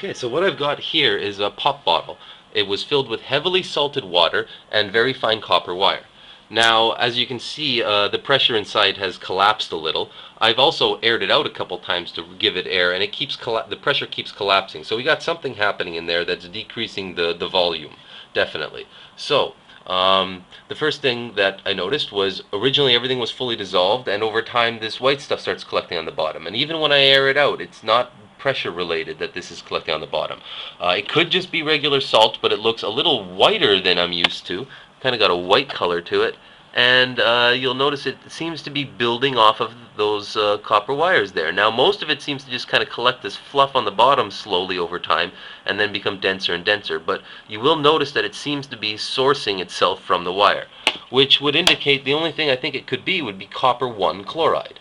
Okay, so what I've got here is a pop bottle. It was filled with heavily salted water and very fine copper wire. Now, as you can see, the pressure inside has collapsed a little. I've also aired it out a couple times to give it air, and it keeps the pressure keeps collapsing. So we got something happening in there that's decreasing the volume, definitely. So, the first thing that I noticed was originally everything was fully dissolved, and over time this white stuff starts collecting on the bottom. And even when I air it out, it's not pressure related that this is collecting on the bottom. It could just be regular salt, but it looks a little whiter than I'm used to. Kind of got a white color to it. And you'll notice it seems to be building off of those copper wires there. Now most of it seems to just kind of collect this fluff on the bottom slowly over time and then become denser and denser, but you will notice that it seems to be sourcing itself from the wire, which would indicate the only thing I think it could be would be Copper I Chloride.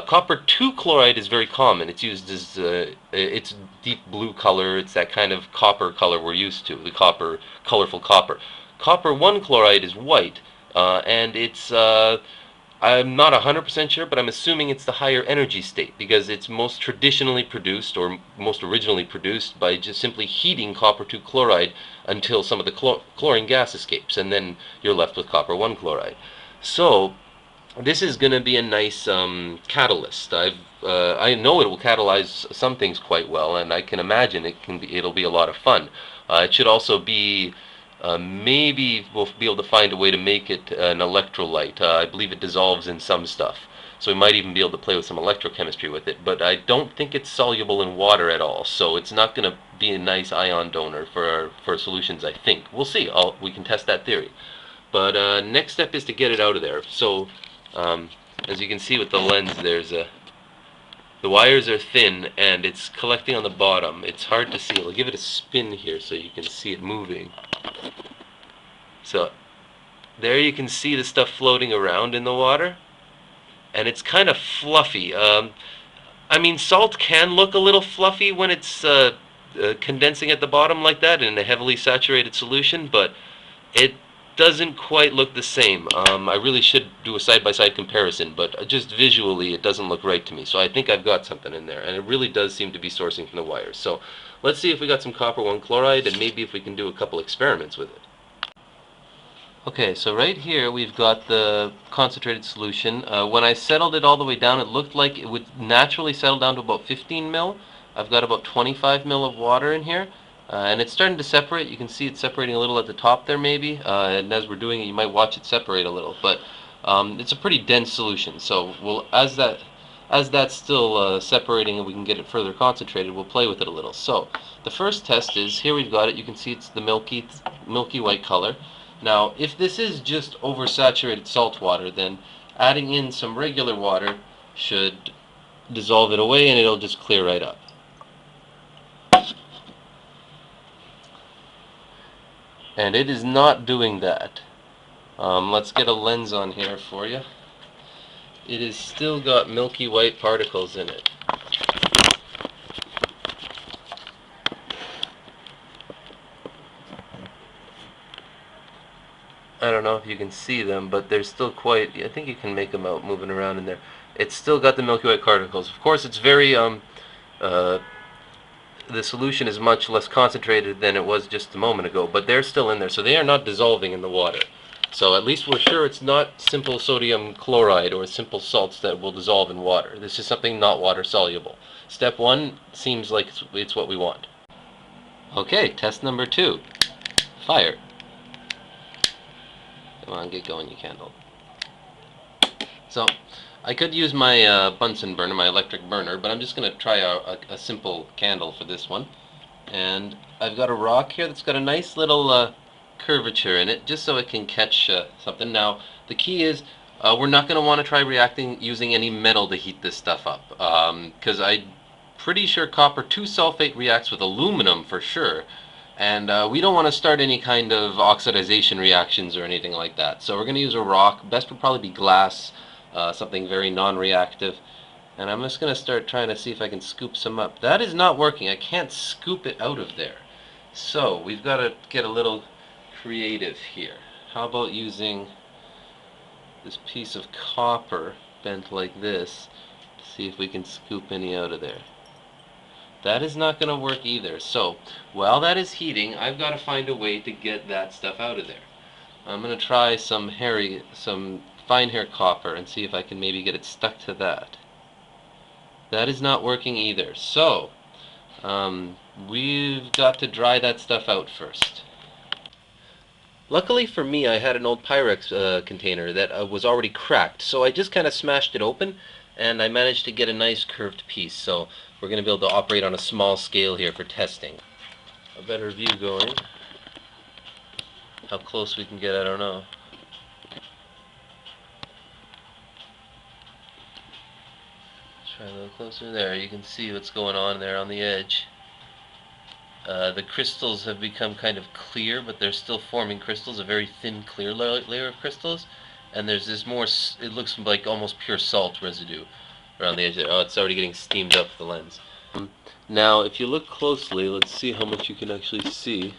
Copper II Chloride is very common. It's used as, it's deep blue color. It's that kind of copper color we're used to, the copper, colorful copper. Copper I Chloride is white, and it's, I'm not 100% sure, but I'm assuming it's the higher energy state because it's most traditionally produced or most originally produced by just simply heating Copper II Chloride until some of the chlorine gas escapes, and then you're left with Copper I Chloride. So, this is going to be a nice catalyst. I know it will catalyze some things quite well, and I can imagine it'll be a lot of fun. It should also be maybe we'll be able to find a way to make it an electrolyte. I believe it dissolves in some stuff, so we might even be able to play with some electrochemistry with it. But I don't think it's soluble in water at all, so it's not going to be a nice ion donor for solutions. I think we'll see. We can test that theory. But next step is to get it out of there. So. As you can see with the lens, the wires are thin and it's collecting on the bottom. It's hard to see. I'll give it a spin here so you can see it moving. So there you can see the stuff floating around in the water, and it's kind of fluffy. I mean, salt can look a little fluffy when it's condensing at the bottom like that in a heavily saturated solution, but it doesn't quite look the same. I really should do a side-by-side comparison, but just visually it doesn't look right to me. So I think I've got something in there, and it really does seem to be sourcing from the wires. So let's see if we got some Copper I Chloride, and maybe if we can do a couple experiments with it. Okay, so right here we've got the concentrated solution. When I settled it all the way down, it looked like it would naturally settle down to about 15 mil. I've got about 25 mil of water in here. And it's starting to separate. You can see it separating a little at the top there maybe, and as we're doing it you might watch it separate a little, but it's a pretty dense solution, so as that's still separating and we can get it further concentrated, we'll play with it a little. So the first test is, here we've got it, you can see it's the milky white color. Now if this is just oversaturated salt water, then adding in some regular water should dissolve it away and it'll just clear right up. And it is not doing that. Let's get a lens on here for you. It has still got milky white particles in it. I don't know if you can see them, but they're still quite, I think you can make them out moving around in there. It's still got the milky white particles. Of course it's very the solution is much less concentrated than it was just a moment ago, but they're still in there, so they are not dissolving in the water. So at least we're sure it's not simple sodium chloride or simple salts that will dissolve in water. This is something not water soluble. Step one seems like it's what we want. Okay, test number 2. Fire. Come on, get going, you candle. So I could use my Bunsen burner, my electric burner, but I'm just going to try a simple candle for this one. And I've got a rock here that's got a nice little curvature in it, just so it can catch something. Now, the key is we're not going to want to try reacting using any metal to heat this stuff up, because I'm pretty sure copper 2 sulfate reacts with aluminum for sure, and we don't want to start any kind of oxidization reactions or anything like that. So we're going to use a rock. Best would probably be glass. Something very non-reactive, and I'm just going to start trying to see if I can scoop some up. That is not working. I can't scoop it out of there. So we've got to get a little creative here. How about using this piece of copper bent like this to see if we can scoop any out of there. That is not going to work either. So while that is heating, I've got to find a way to get that stuff out of there. I'm going to try some fine hair copper and see if I can maybe get it stuck to that. That is not working either. So we've got to dry that stuff out first. Luckily for me, I had an old Pyrex container that was already cracked, so I just kind of smashed it open, and I managed to get a nice curved piece. So we're going to be able to operate on a small scale here for testing. A better view going. How close we can get, I don't know. Try a little closer there. You can see what's going on there on the edge. The crystals have become kind of clear, but they're still forming crystals, a very thin, clear layer of crystals. And there's this more, it looks like almost pure salt residue around the edge there. Oh, it's already getting steamed up the lens. Now, if you look closely, let's see how much you can actually see.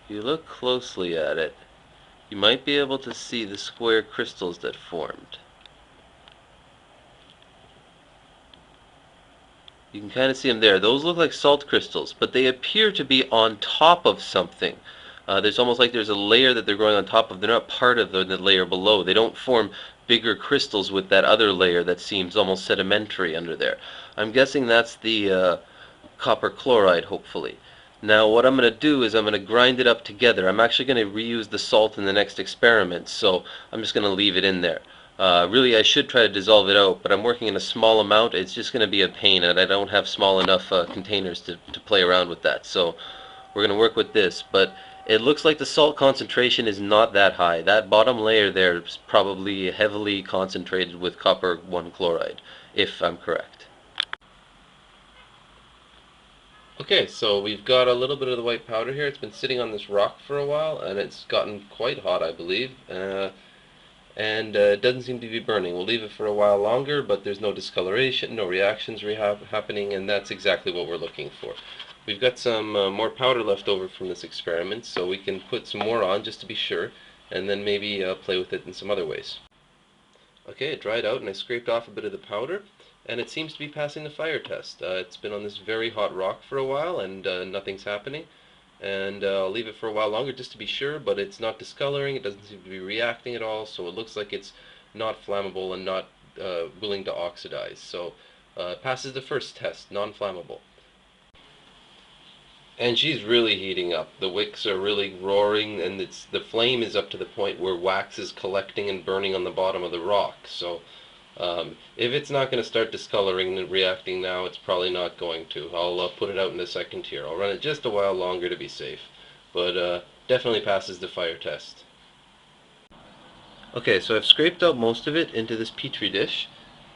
If you look closely at it, you might be able to see the square crystals that formed. You can kind of see them there. Those look like salt crystals, but they appear to be on top of something. There's almost like there's a layer that they're growing on top of. They're not part of the layer below. They don't form bigger crystals with that other layer that seems almost sedimentary under there. I'm guessing that's the copper chloride, hopefully. Now what I'm going to do is I'm going to grind it up together. I'm actually going to reuse the salt in the next experiment, so I'm just going to leave it in there. Really, I should try to dissolve it out, but I'm working in a small amount. It's just going to be a pain, and I don't have small enough containers to play around with that. So we're going to work with this, but it looks like the salt concentration is not that high. That bottom layer there is probably heavily concentrated with copper I chloride, if I'm correct. Okay, so we've got a little bit of the white powder here. It's been sitting on this rock for a while, and it's gotten quite hot, I believe. And it doesn't seem to be burning. We'll leave it for a while longer, but there's no discoloration, no reactions happening, and that's exactly what we're looking for. We've got some more powder left over from this experiment, so we can put some more on just to be sure, and then maybe play with it in some other ways. Okay, it dried out, and I scraped off a bit of the powder, and it seems to be passing the fire test. It's been on this very hot rock for a while, and nothing's happening. And I'll leave it for a while longer just to be sure, but it's not discoloring, it doesn't seem to be reacting at all, so it looks like it's not flammable and not willing to oxidize. So it passes the first test, non-flammable. And she's really heating up. The wicks are really roaring, and the flame is up to the point where wax is collecting and burning on the bottom of the rock. So if it's not going to start discoloring and reacting now, it's probably not going to. I'll put it out in a second here. I'll run it just a while longer to be safe, but definitely passes the fire test. Okay, so I've scraped out most of it into this petri dish,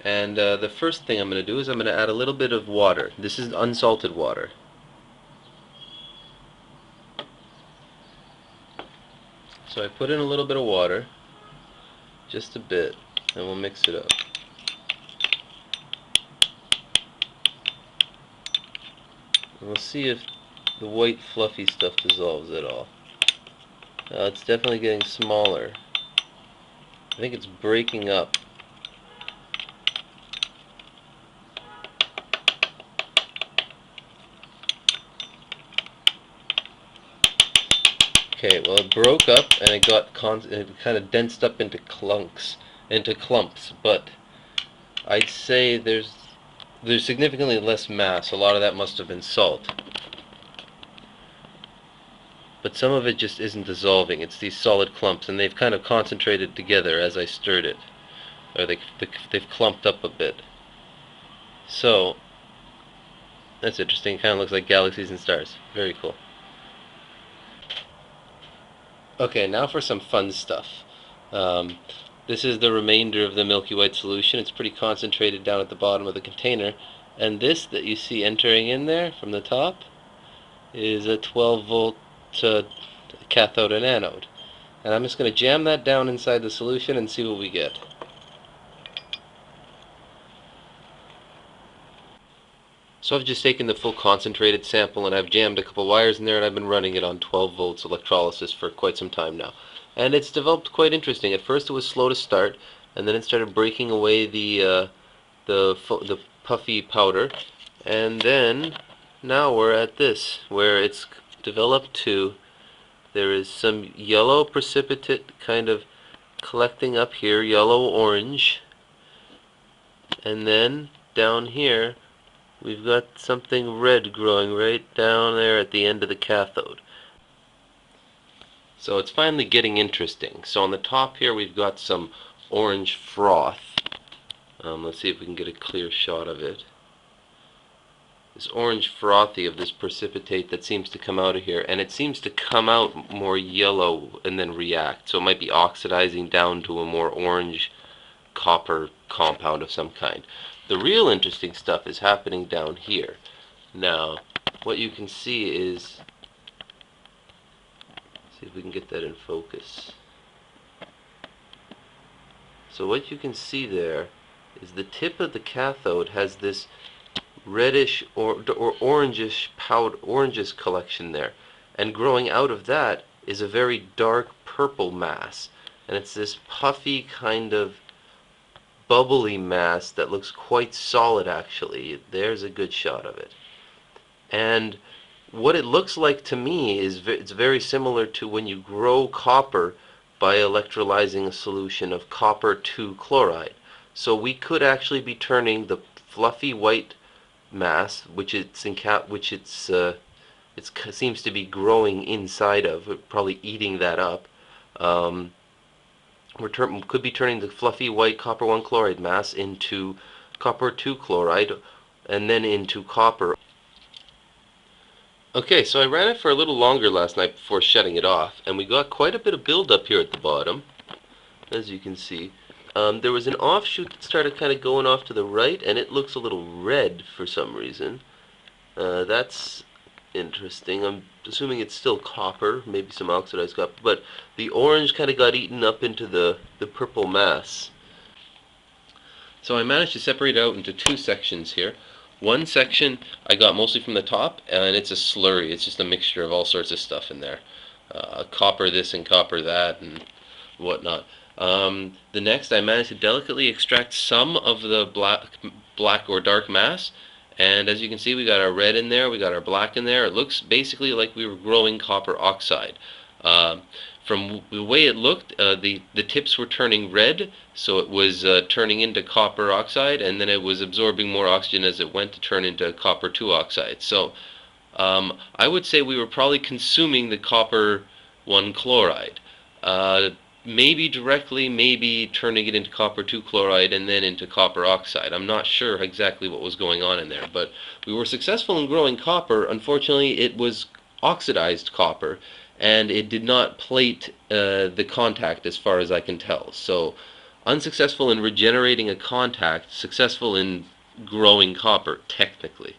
and the first thing I'm going to do is I'm going to add a little bit of water. This is unsalted water. So I put in a little bit of water, just a bit, and we'll mix it up. And we'll see if the white fluffy stuff dissolves at all. It's definitely getting smaller. I think it's breaking up. Okay, well it broke up and it got it kind of densed up into clumps, but I'd say there's significantly less mass. A lot of that must have been salt. But some of it just isn't dissolving. It's these solid clumps, and they've kind of concentrated together as I stirred it. Or they've clumped up a bit. So, that's interesting. It kind of looks like galaxies and stars. Very cool. Okay, now for some fun stuff. This is the remainder of the milky white solution. It's pretty concentrated down at the bottom of the container. And this that you see entering in there from the top is a 12-volt cathode and anode. And I'm just going to jam that down inside the solution and see what we get. So I've just taken the full concentrated sample and I've jammed a couple wires in there, and I've been running it on 12 volts electrolysis for quite some time now. And it's developed quite interesting. At first it was slow to start, and then it started breaking away the puffy powder, And then now we're at this, where it's developed to, there is some yellow precipitate kind of collecting up here, yellow-orange, and then down here we've got something red growing right down there at the end of the cathode. So it's finally getting interesting. So on the top here we've got some orange froth. Let's see if we can get a clear shot of it. This orange frothy of this precipitate that seems to come out of here, and it seems to come out more yellow and then react. So it might be oxidizing down to a more orange copper compound of some kind. The real interesting stuff is happening down here. Now, what you can see is, see if we can get that in focus. So what you can see there is the tip of the cathode has this reddish or orangish powder, orangish collection there, and growing out of that is a very dark purple mass, and it's this puffy kind of bubbly mass that looks quite solid actually. There's a good shot of it. And what it looks like to me is it's very similar to when you grow copper by electrolyzing a solution of Copper II chloride. So we could actually be turning the fluffy white mass, which it seems to be growing inside of, probably eating that up. Could be turning the fluffy white Copper I chloride mass into Copper II chloride and then into copper. Okay, so I ran it for a little longer last night before shutting it off, and we got quite a bit of buildup here at the bottom, as you can see. There was an offshoot that started kind of going off to the right, and it looks a little red for some reason. That's interesting. I'm assuming it's still copper, maybe some oxidized copper, but the orange kind of got eaten up into the purple mass. So I managed to separate it out into two sections here. One section I got mostly from the top, and it's a slurry. It's just a mixture of all sorts of stuff in there. Copper this and copper that and whatnot. The next I managed to delicately extract some of the black or dark mass, and as you can see we got our red in there, we got our black in there. It looks basically like we were growing copper oxide. From the way it looked, the tips were turning red, so it was turning into copper oxide, and then it was absorbing more oxygen as it went to turn into Copper II oxide. So I would say we were probably consuming the Copper I chloride. Maybe directly, maybe turning it into Copper II chloride and then into copper oxide. I'm not sure exactly what was going on in there, but we were successful in growing copper. Unfortunately, it was oxidized copper, and it did not plate the contact as far as I can tell. So unsuccessful in regenerating a contact, successful in growing copper, technically.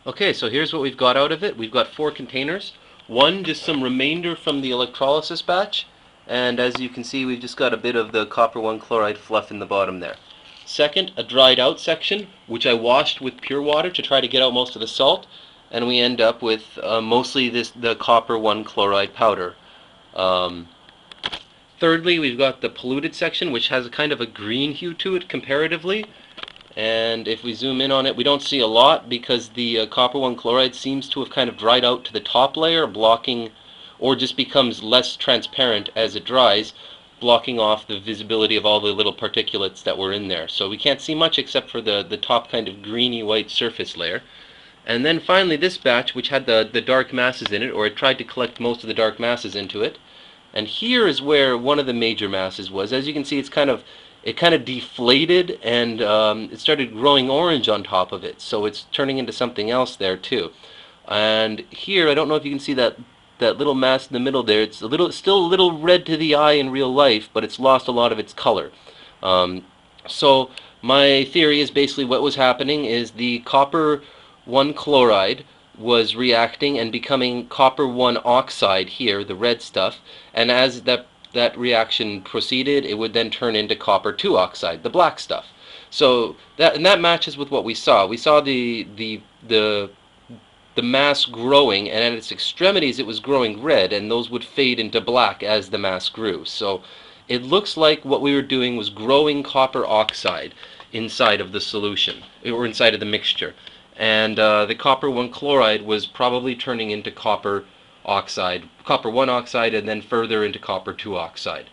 Okay, so here's what we've got out of it. We've got 4 containers. One, just some remainder from the electrolysis batch, and as you can see we've just got a bit of the Copper I chloride fluff in the bottom there. Second, a dried out section, which I washed with pure water to try to get out most of the salt, and we end up with mostly the Copper I chloride powder. Thirdly, we've got the polluted section, which has a kind of a green hue to it comparatively, and if we zoom in on it we don't see a lot because the Copper I chloride seems to have kind of dried out to the top layer, blocking, or just becomes less transparent as it dries, blocking off the visibility of all the little particulates that were in there. So we can't see much except for the top kind of greeny white surface layer. And then finally this batch, which had the dark masses in it, or it tried to collect most of the dark masses into it. And here is where one of the major masses was. As you can see, it kind of deflated, and it started growing orange on top of it. So it's turning into something else there too. And here, I don't know if you can see that little mass in the middle there. It's still a little red to the eye in real life, but it's lost a lot of its color. So my theory is basically what was happening is the Copper I chloride was reacting and becoming Copper I oxide here, the red stuff, and as that reaction proceeded, it would then turn into Copper II oxide, the black stuff. So that matches with what we saw. We saw the mass growing, and at its extremities it was growing red, and those would fade into black as the mass grew. So it looks like what we were doing was growing copper oxide inside of the solution, or inside of the mixture. and the copper 1 chloride was probably turning into copper oxide, copper 1 oxide, and then further into copper 2 oxide.